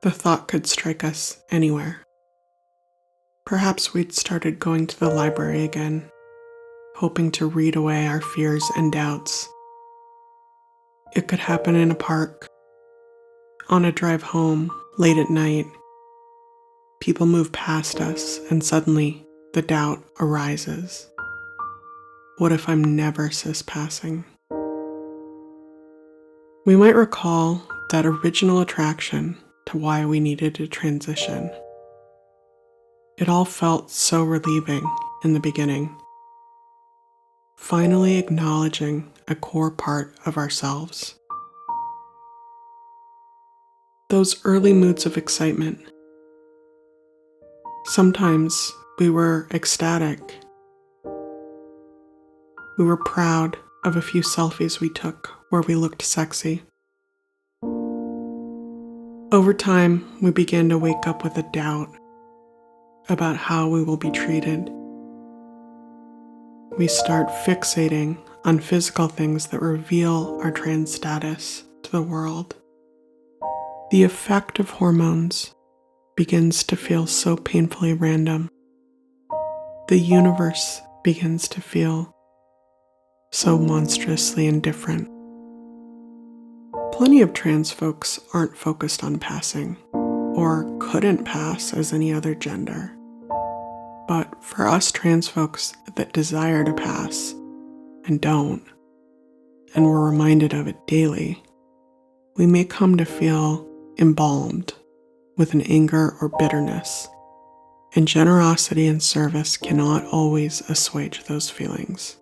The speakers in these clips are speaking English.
The thought could strike us anywhere. Perhaps we'd started going to the library again, hoping to read away our fears and doubts. It could happen in a park, on a drive home, late at night. People move past us, and suddenly the doubt arises. What if I'm never cis-passing? We might recall that original attraction to why we needed to transition. It all felt so relieving in the beginning. Finally acknowledging a core part of ourselves. Those early moods of excitement. Sometimes we were ecstatic. We were proud of a few selfies we took where we looked sexy. Over time, we began to wake up with a doubt about how we will be treated. We start fixating on physical things that reveal our trans status to the world. The effect of hormones begins to feel so painfully random. The universe begins to feel so monstrously indifferent. Plenty of trans folks aren't focused on passing, or couldn't pass as any other gender. But for us trans folks that desire to pass and don't, and we're reminded of it daily, we may come to feel embalmed with an anger or bitterness, and generosity and service cannot always assuage those feelings.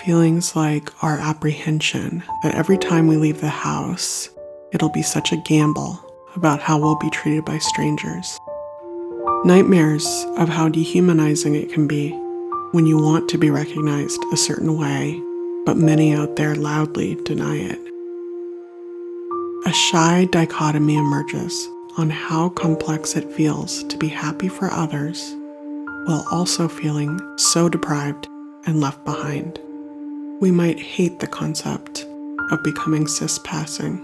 Feelings like our apprehension that every time we leave the house, it'll be such a gamble about how we'll be treated by strangers. Nightmares of how dehumanizing it can be when you want to be recognized a certain way, but many out there loudly deny it. A shy dichotomy emerges on how complex it feels to be happy for others while also feeling so deprived and left behind. We might hate the concept of becoming cis-passing,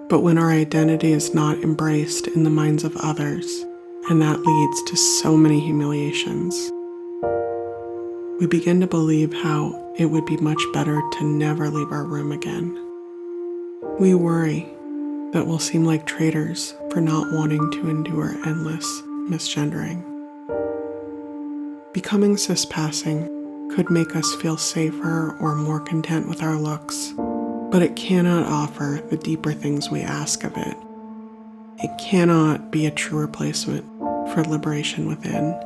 but when our identity is not embraced in the minds of others, and that leads to so many humiliations, we begin to believe how it would be much better to never leave our room again. We worry that we'll seem like traitors for not wanting to endure endless misgendering. Becoming cis-passing could make us feel safer or more content with our looks, but it cannot offer the deeper things we ask of it. It cannot be a true replacement for liberation within.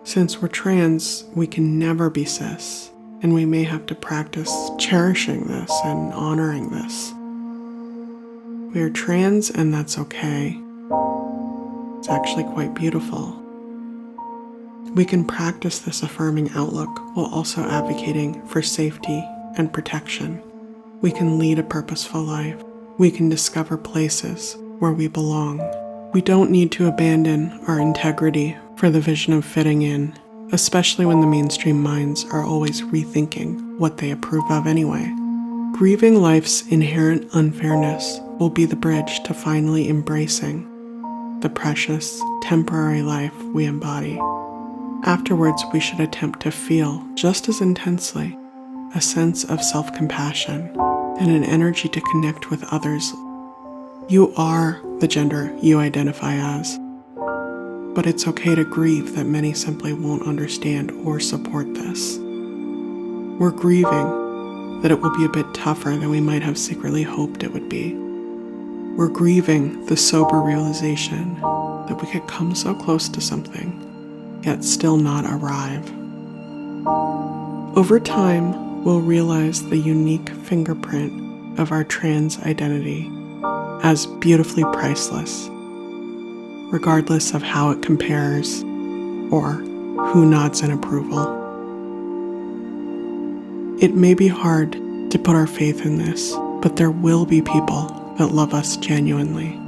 Since we're trans, we can never be cis, and we may have to practice cherishing this and honoring this. We are trans, and that's okay. It's actually quite beautiful. We can practice this affirming outlook while also advocating for safety and protection. We can lead a purposeful life. We can discover places where we belong. We don't need to abandon our integrity for the vision of fitting in, especially when the mainstream minds are always rethinking what they approve of anyway. Grieving life's inherent unfairness will be the bridge to finally embracing the precious, temporary life we embody. Afterwards, we should attempt to feel, just as intensely, a sense of self-compassion and an energy to connect with others. You are the gender you identify as, but it's okay to grieve that many simply won't understand or support this. We're grieving that it will be a bit tougher than we might have secretly hoped it would be. We're grieving the sober realization that we could come so close to something, yet still not arrive. Over time, we'll realize the unique fingerprint of our trans identity as beautifully priceless, regardless of how it compares or who nods in approval. It may be hard to put our faith in this, but there will be people that love us genuinely.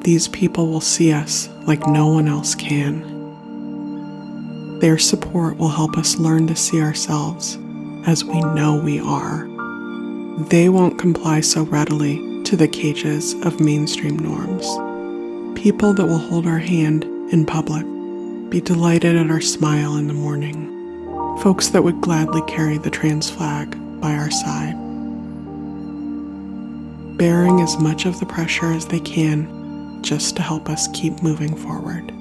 These people will see us like no one else can. Their support will help us learn to see ourselves as we know we are. They won't comply so readily to the cages of mainstream norms. People that will hold our hand in public, be delighted at our smile in the morning. Folks that would gladly carry the trans flag by our side. Bearing as much of the pressure as they can just to help us keep moving forward.